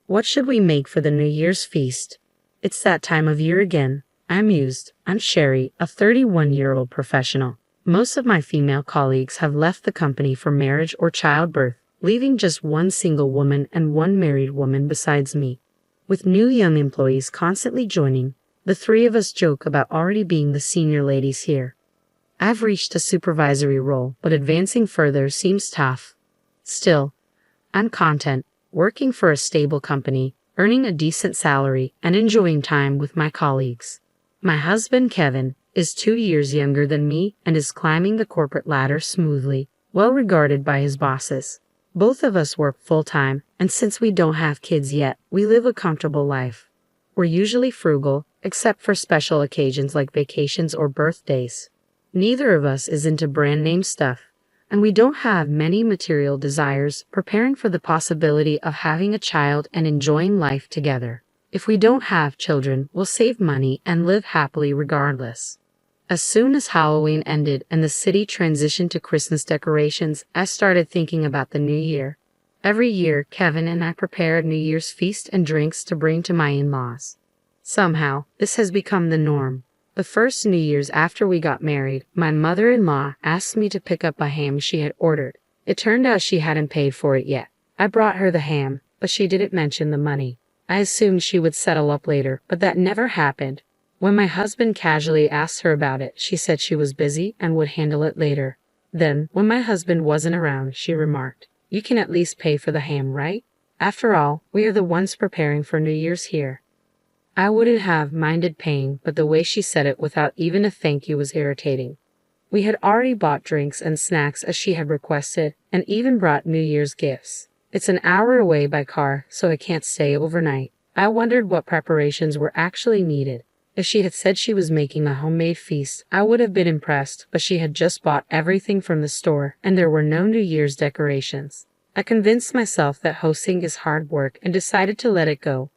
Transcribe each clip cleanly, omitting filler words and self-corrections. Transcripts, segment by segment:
What should we make for the New Year's feast? It's that time of year again, I mused. I'm Sherry, a 31-year-old professional. Most of my female colleagues have left the company for marriage or childbirth, leaving just one single woman and one married woman besides me. With new young employees constantly joining, the three of us joke about already being the senior ladies here. I've reached a supervisory role, but advancing further seems tough. Still, I'm content, working for a stable company, earning a decent salary, and enjoying time with my colleagues. My husband, Kevin, is 2 years younger than me and is climbing the corporate ladder smoothly, well regarded by his bosses. Both of us work full-time, and since we don't have kids yet, we live a comfortable life. We're usually frugal, except for special occasions like vacations or birthdays. Neither of us is into brand name stuff, and we don't have many material desires, preparing for the possibility of having a child and enjoying life together. If we don't have children, we'll save money and live happily regardless. As soon as Halloween ended and the city transitioned to Christmas decorations, I started thinking about the new year. Every year, Kevin and I prepare a New Year's feast and drinks to bring to my in-laws. Somehow, this has become the norm. The first New Year's after we got married, my mother-in-law asked me to pick up a ham she had ordered. It turned out she hadn't paid for it yet. I brought her the ham, but she didn't mention the money. I assumed she would settle up later, but that never happened. When my husband casually asked her about it, she said she was busy and would handle it later. Then, when my husband wasn't around, she remarked, "You can at least pay for the ham, right? After all, we are the ones preparing for New Year's here." I wouldn't have minded paying, but the way she said it without even a thank you was irritating. We had already bought drinks and snacks as she had requested, and even brought New Year's gifts. It's an hour away by car, so I can't stay overnight. I wondered what preparations were actually needed. If she had said she was making a homemade feast, I would have been impressed, but she had just bought everything from the store, and there were no New Year's decorations. I convinced myself that hosting is hard work and decided to let it go.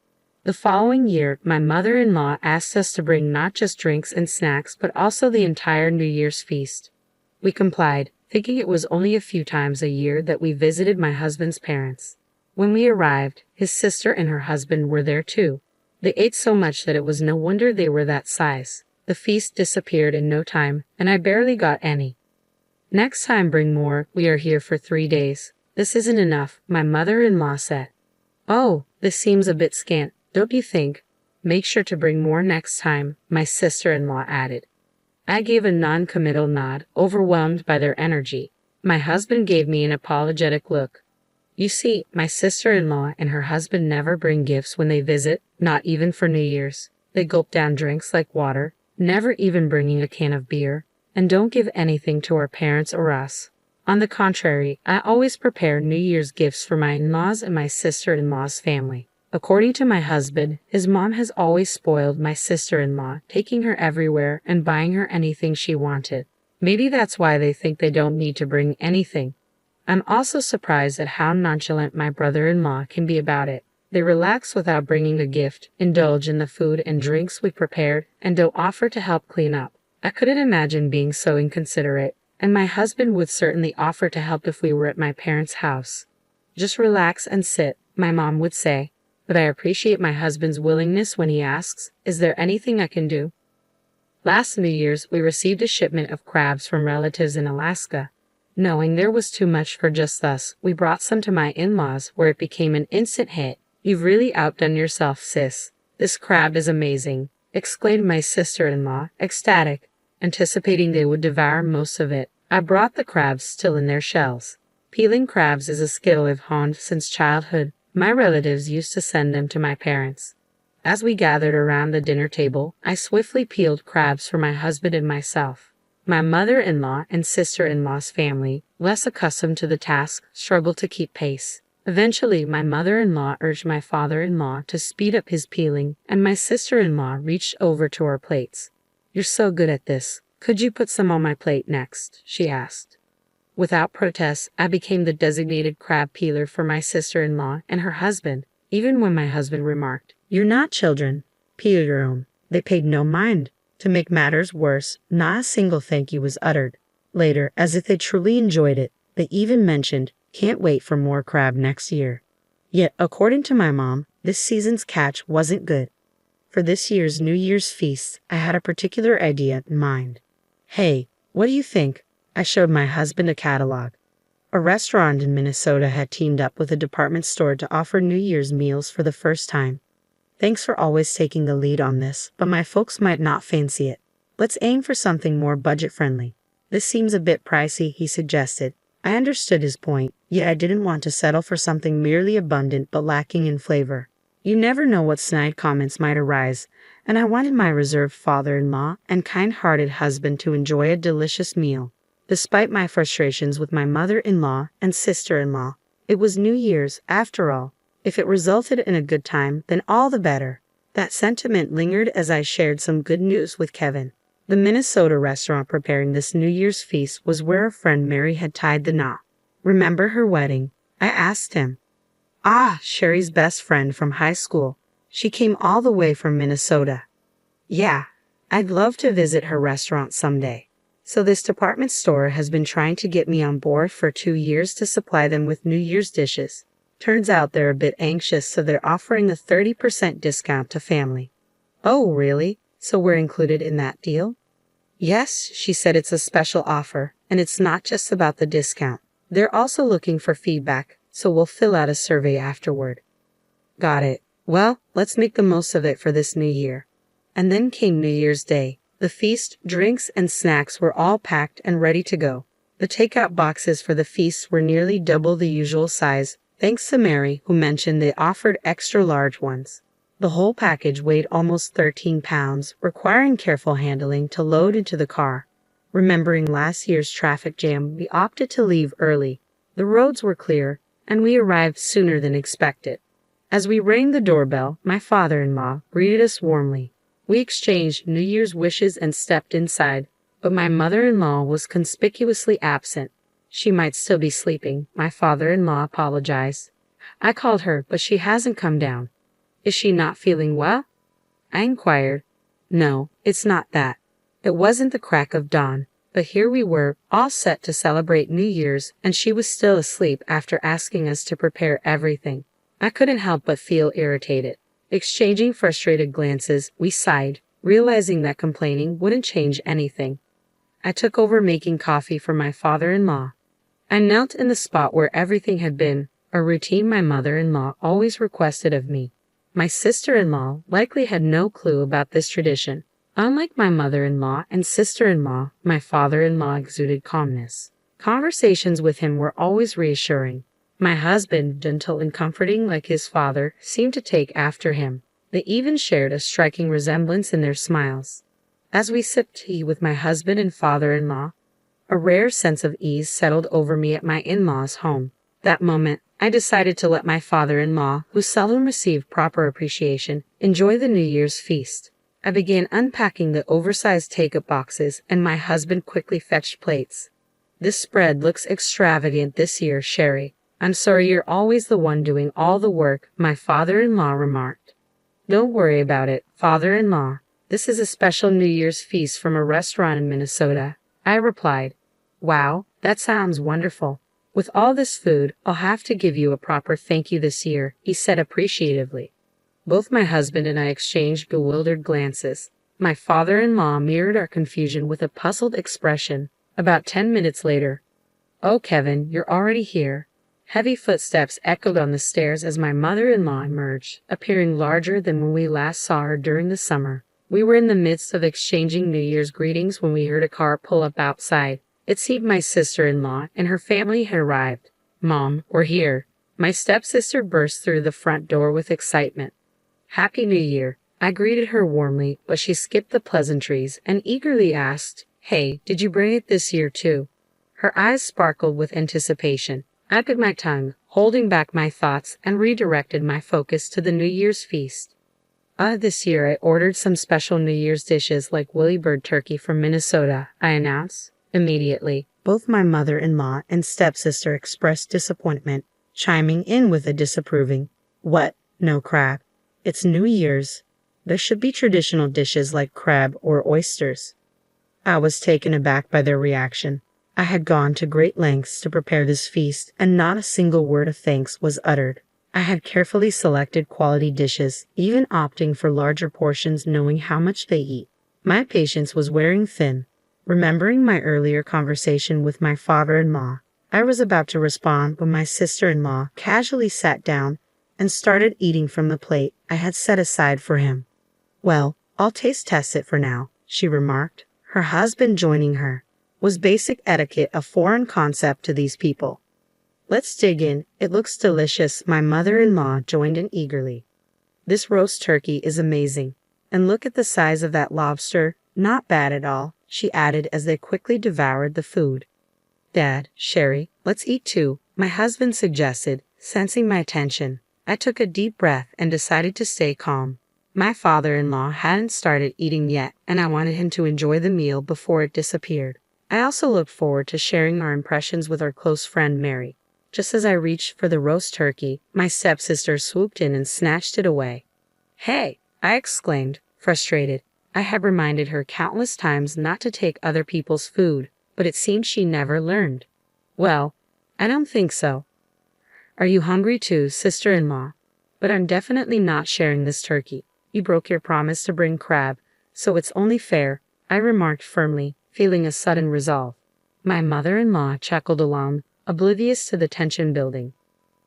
The following year, my mother-in-law asked us to bring not just drinks and snacks, but also the entire New Year's feast. We complied, thinking it was only a few times a year that we visited my husband's parents. When we arrived, his sister and her husband were there too. They ate so much that it was no wonder they were that size. The feast disappeared in no time, and I barely got any. "Next time bring more, we are here for 3 days. This isn't enough," my mother-in-law said. "Oh, this seems a bit scant, don't you think? Make sure to bring more next time," my sister-in-law added. I gave a non-committal nod, overwhelmed by their energy. My husband gave me an apologetic look. You see, my sister-in-law and her husband never bring gifts when they visit, not even for New Year's. They gulp down drinks like water, never even bringing a can of beer, and don't give anything to our parents or us. On the contrary, I always prepare New Year's gifts for my in-laws and my sister-in-law's family. According to my husband, his mom has always spoiled my sister-in-law, taking her everywhere and buying her anything she wanted. Maybe that's why they think they don't need to bring anything. I'm also surprised at how nonchalant my brother-in-law can be about it. They relax without bringing a gift, indulge in the food and drinks we prepared, and don't offer to help clean up. I couldn't imagine being so inconsiderate, and my husband would certainly offer to help if we were at my parents' house. "Just relax and sit," my mom would say, but I appreciate my husband's willingness when he asks, "Is there anything I can do?" Last New Year's, we received a shipment of crabs from relatives in Alaska. Knowing there was too much for just us, we brought some to my in-laws, where it became an instant hit. "You've really outdone yourself, sis. This crab is amazing," exclaimed my sister-in-law, ecstatic, anticipating they would devour most of it. I brought the crabs still in their shells. Peeling crabs is a skill I've honed since childhood. My relatives used to send them to my parents. As we gathered around the dinner table, I swiftly peeled crabs for my husband and myself. My mother-in-law and sister-in-law's family, less accustomed to the task, struggled to keep pace. Eventually, my mother-in-law urged my father-in-law to speed up his peeling, and my sister-in-law reached over to our plates. "You're so good at this. Could you put some on my plate next?" she asked. Without protest, I became the designated crab peeler for my sister-in-law and her husband, even when my husband remarked, "You're not children. Peel your own." They paid no mind. To make matters worse, not a single thank you was uttered. Later, as if they truly enjoyed it, they even mentioned, "Can't wait for more crab next year." Yet, according to my mom, This season's catch wasn't good. For this year's New Year's feast, I had a particular idea in mind. Hey, what do you think? I showed my husband a catalog. A restaurant in Minnesota had teamed up with a department store to offer New Year's meals for the first time. Thanks for always taking the lead on this, but my folks might not fancy it. Let's aim for something more budget-friendly. This seems a bit pricey, he suggested. I understood his point, yet I didn't want to settle for something merely abundant but lacking in flavor. You never know what snide comments might arise, and I wanted my reserved father-in-law and kind-hearted husband to enjoy a delicious meal. Despite my frustrations with my mother-in-law and sister-in-law, it was New Year's, after all. If it resulted in a good time, then all the better. That sentiment lingered as I shared some good news with Kevin. The Minnesota restaurant preparing this New Year's feast was where a friend Mary had tied the knot. Remember her wedding? I asked him. Ah, Sherry's best friend from high school. She came all the way from Minnesota. Yeah, I'd love to visit her restaurant someday. So this department store has been trying to get me on board for 2 years to supply them with New Year's dishes. Turns out they're a bit anxious, so they're offering a 30% discount to family. Oh, really? So we're included in that deal? Yes, she said it's a special offer, and it's not just about the discount. They're also looking for feedback, so we'll fill out a survey afterward. Got it. Well, let's make the most of it for this new year. And then came New Year's Day. The feast, drinks, and snacks were all packed and ready to go. The takeout boxes for the feast were nearly double the usual size, thanks to Mary, who mentioned they offered extra large ones. The whole package weighed almost 13 pounds, requiring careful handling to load into the car. Remembering last year's traffic jam, we opted to leave early. The roads were clear, and we arrived sooner than expected. As we rang the doorbell, my father-in-law greeted us warmly. We exchanged New Year's wishes and stepped inside, but my mother-in-law was conspicuously absent. She might still be sleeping, my father-in-law apologized. I called her, but she hasn't come down. Is she not feeling well? I inquired. No, it's not that. It wasn't the crack of dawn, but here we were, all set to celebrate New Year's, and she was still asleep after asking us to prepare everything. I couldn't help but feel irritated. Exchanging frustrated glances, we sighed, realizing that complaining wouldn't change anything. I took over making coffee for my father-in-law. I knelt in the spot where everything had been, a routine my mother-in-law always requested of me. My sister-in-law likely had no clue about this tradition. Unlike my mother-in-law and sister-in-law, my father-in-law exuded calmness. Conversations with him were always reassuring. My husband, gentle and comforting like his father, seemed to take after him. They even shared a striking resemblance in their smiles. As we sipped tea with my husband and father-in-law, a rare sense of ease settled over me at my in-laws' home. That moment, I decided to let my father-in-law, who seldom received proper appreciation, enjoy the New Year's feast. I began unpacking the oversized take-up boxes, and my husband quickly fetched plates. This spread looks extravagant this year, Sherry. I'm sorry you're always the one doing all the work, my father-in-law remarked. Don't worry about it, father-in-law. This is a special New Year's feast from a restaurant in Minnesota, I replied. Wow, that sounds wonderful. With all this food, I'll have to give you a proper thank you this year, he said appreciatively. Both my husband and I exchanged bewildered glances. My father-in-law mirrored our confusion with a puzzled expression. About 10 minutes later, "Oh, Kevin, you're already here." Heavy footsteps echoed on the stairs as my mother-in-law emerged, appearing larger than when we last saw her during the summer. We were in the midst of exchanging New Year's greetings when we heard a car pull up outside. It seemed my sister-in-law and her family had arrived. "Mom, we're here." My stepsister burst through the front door with excitement. "Happy New Year." I greeted her warmly, but she skipped the pleasantries and eagerly asked, "Hey, did you bring it this year too?" Her eyes sparkled with anticipation. I bit my tongue, holding back my thoughts, and redirected my focus to the New Year's feast. This year I ordered some special New Year's dishes like Willy Bird turkey from Minnesota, I announced. Immediately, both my mother-in-law and stepsister expressed disappointment, chiming in with a disapproving, "What? No crab? It's New Year's. There should be traditional dishes like crab or oysters." I was taken aback by their reaction. I had gone to great lengths to prepare this feast, and not a single word of thanks was uttered. I had carefully selected quality dishes, even opting for larger portions knowing how much they eat. My patience was wearing thin. Remembering my earlier conversation with my father-in-law, I was about to respond when my sister-in-law casually sat down and started eating from the plate I had set aside for him. "Well, I'll taste test it for now," she remarked. Her husband joining her. Was basic etiquette a foreign concept to these people? "Let's dig in. It looks delicious." My mother-in-law joined in eagerly. "This roast turkey is amazing. And look at the size of that lobster. Not bad at all," she added as they quickly devoured the food. "Dad, Sherry, let's eat too," my husband suggested, sensing my attention. I took a deep breath and decided to stay calm. My father-in-law hadn't started eating yet, and I wanted him to enjoy the meal before it disappeared. I also looked forward to sharing our impressions with our close friend Mary. Just as I reached for the roast turkey, my stepsister swooped in and snatched it away. "Hey!" I exclaimed, frustrated. I had reminded her countless times not to take other people's food, but it seemed she never learned. "Well, I don't think so." "Are you hungry too, sister-in-law?" "But I'm definitely not sharing this turkey. You broke your promise to bring crab, so it's only fair," I remarked firmly, feeling a sudden resolve. My mother-in-law chuckled along, oblivious to the tension building.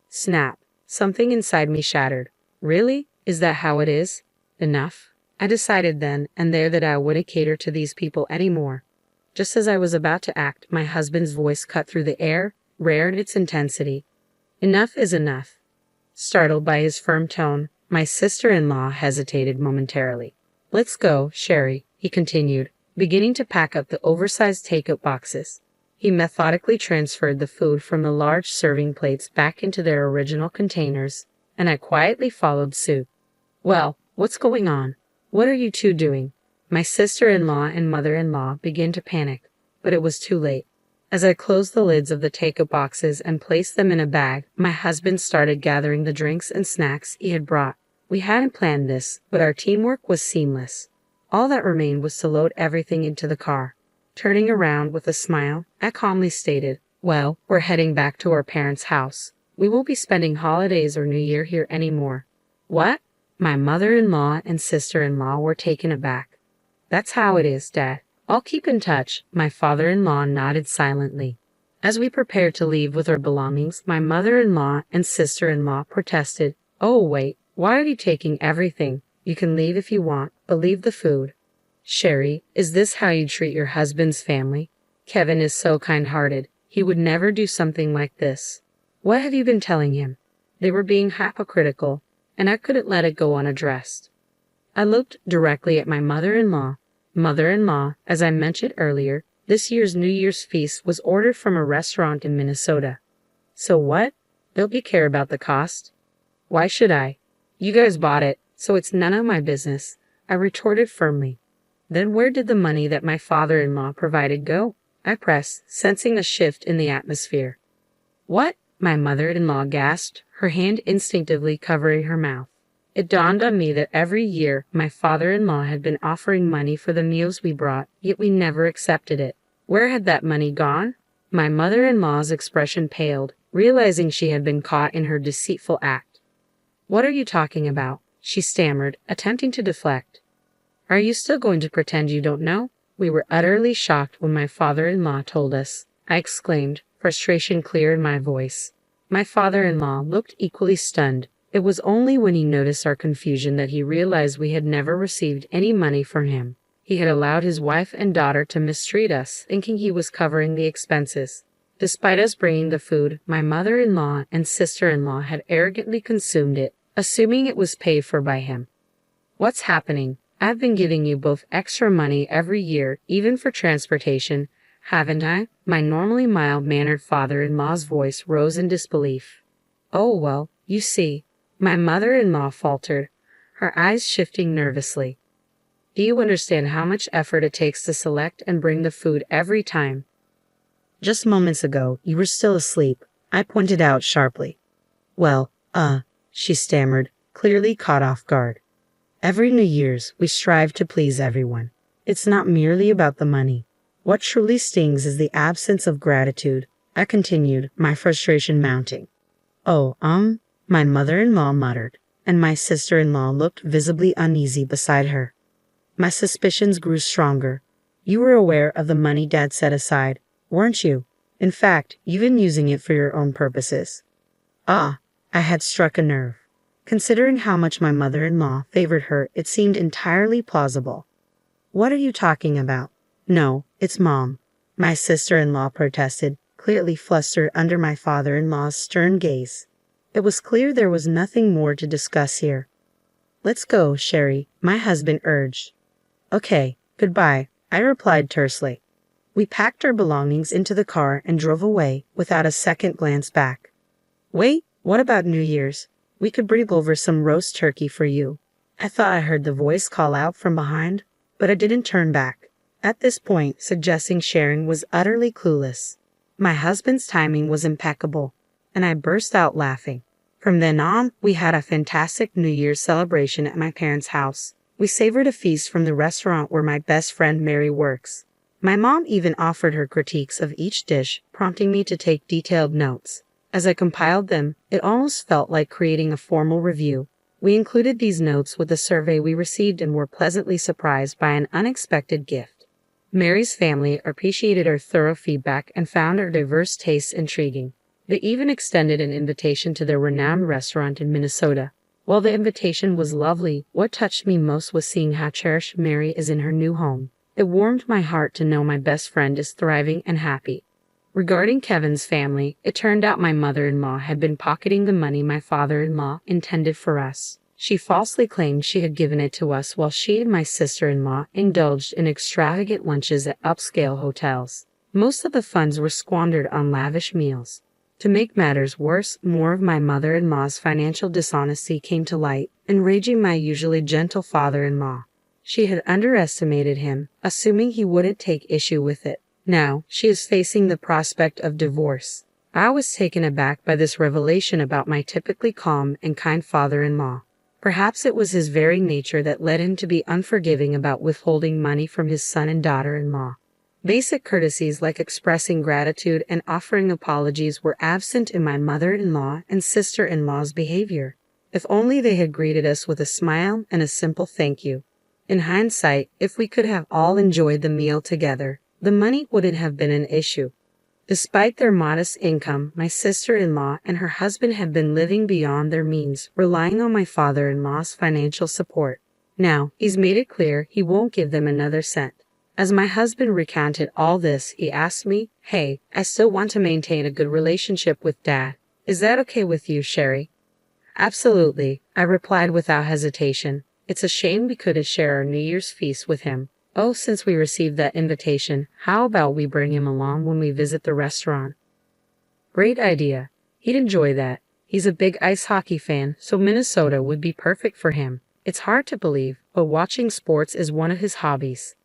Snap! Something inside me shattered. Really? Is that how it is? Enough. I decided then and there that I wouldn't cater to these people anymore. Just as I was about to act, my husband's voice cut through the air, rare in its intensity. "Enough is enough." Startled by his firm tone, my sister-in-law hesitated momentarily. "Let's go, Sherry," he continued, beginning to pack up the oversized take-out boxes. He methodically transferred the food from the large serving plates back into their original containers, and I quietly followed suit. "Well, what's going on? What are you two doing?" My sister-in-law and mother-in-law began to panic, but it was too late. As I closed the lids of the take-out boxes and placed them in a bag, my husband started gathering the drinks and snacks he had brought. We hadn't planned this, but our teamwork was seamless. All that remained was to load everything into the car. Turning around with a smile, I calmly stated, "Well, we're heading back to our parents' house. We won't be spending holidays or New Year here anymore." "What?" My mother-in-law and sister-in-law were taken aback. "That's how it is, Dad. I'll keep in touch." My father-in-law nodded silently. As we prepared to leave with our belongings, my mother-in-law and sister-in-law protested. "Oh, wait, why are you taking everything? You can leave if you want, but leave the food." "Sherry, is this how you treat your husband's family? Kevin is so kind-hearted. He would never do something like this." "What have you been telling him?" They were being hypocritical, and I couldn't let it go unaddressed. I looked directly at my mother-in-law. "Mother-in-law, as I mentioned earlier, this year's New Year's feast was ordered from a restaurant in Minnesota." "So what? Don't you care about the cost?" "Why should I? You guys bought it, so it's none of my business," I retorted firmly. "Then where did the money that my father-in-law provided go?" I pressed, sensing a shift in the atmosphere. "What?" my mother-in-law gasped, her hand instinctively covering her mouth. It dawned on me that every year my father-in-law had been offering money for the meals we brought, yet we never accepted it. Where had that money gone? My mother-in-law's expression paled, realizing she had been caught in her deceitful act. "What are you talking about?" she stammered, attempting to deflect. "Are you still going to pretend you don't know?" "We were utterly shocked when my father-in-law told us," I exclaimed, frustration clear in my voice. My father-in-law looked equally stunned. It was only when he noticed our confusion that he realized we had never received any money from him. He had allowed his wife and daughter to mistreat us, thinking he was covering the expenses. Despite us bringing the food, my mother-in-law and sister-in-law had arrogantly consumed it, assuming it was paid for by him. "What's happening? I've been giving you both extra money every year, even for transportation, haven't I?" My normally mild-mannered father-in-law's voice rose in disbelief. "Oh, well, you see," my mother-in-law faltered, her eyes shifting nervously. "Do you understand how much effort it takes to select and bring the food every time?" "Just moments ago, you were still asleep," I pointed out sharply. "Well, she stammered, clearly caught off guard. "Every New Year's, we strive to please everyone. It's not merely about the money. What truly stings is the absence of gratitude," I continued, my frustration mounting. "Oh, my mother-in-law muttered, and my sister-in-law looked visibly uneasy beside her. My suspicions grew stronger. You were aware of the money Dad set aside, weren't you? In fact, you've been using it for your own purposes. Ah, I had struck a nerve. Considering how much my mother-in-law favored her, it seemed entirely plausible. What are you talking about? No, it's Mom, my sister-in-law protested, clearly flustered under my father-in-law's stern gaze. It was clear there was nothing more to discuss here. Let's go, Sherry, my husband urged. Okay, goodbye, I replied tersely. We packed our belongings into the car and drove away without a second glance back. Wait, what about New Year's? We could bring over some roast turkey for you. I thought I heard the voice call out from behind, but I didn't turn back. At this point, suggesting sharing was utterly clueless. My husband's timing was impeccable, and I burst out laughing. From then on, we had a fantastic New Year's celebration at my parents' house. We savored a feast from the restaurant where my best friend Mary works. My mom even offered her critiques of each dish, prompting me to take detailed notes. As I compiled them, it almost felt like creating a formal review. We included these notes with the survey we received and were pleasantly surprised by an unexpected gift. Mary's family appreciated our thorough feedback and found our diverse tastes intriguing. They even extended an invitation to their renowned restaurant in Minnesota. While the invitation was lovely, what touched me most was seeing how cherished Mary is in her new home. It warmed my heart to know my best friend is thriving and happy. Regarding Kevin's family, it turned out my mother-in-law had been pocketing the money my father-in-law intended for us. She falsely claimed she had given it to us while she and my sister-in-law indulged in extravagant lunches at upscale hotels. Most of the funds were squandered on lavish meals. To make matters worse, more of my mother-in-law's financial dishonesty came to light, enraging my usually gentle father-in-law. She had underestimated him, assuming he wouldn't take issue with it. Now, she is facing the prospect of divorce. I was taken aback by this revelation about my typically calm and kind father-in-law. Perhaps it was his very nature that led him to be unforgiving about withholding money from his son and daughter-in-law. Basic courtesies like expressing gratitude and offering apologies were absent in my mother-in-law and sister-in-law's behavior. If only they had greeted us with a smile and a simple thank you. In hindsight, if we could have all enjoyed the meal together, the money wouldn't have been an issue. Despite their modest income, my sister-in-law and her husband had been living beyond their means, relying on my father-in-law's financial support. Now, he's made it clear he won't give them another cent. As my husband recounted all this, he asked me, "Hey, I still want to maintain a good relationship with Dad. Is that okay with you, Sherry?" "Absolutely," I replied without hesitation. It's a shame we couldn't share our New Year's feast with him. Oh, since we received that invitation, how about we bring him along when we visit the restaurant? Great idea. He'd enjoy that. He's a big ice hockey fan, so Minnesota would be perfect for him. It's hard to believe, but watching sports is one of his hobbies.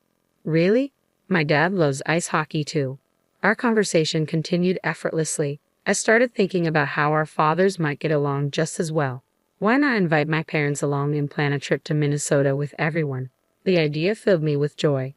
Really? My dad loves ice hockey too. Our conversation continued effortlessly. I started thinking about how our fathers might get along just as well. Why not invite my parents along and plan a trip to Minnesota with everyone? The idea filled me with joy.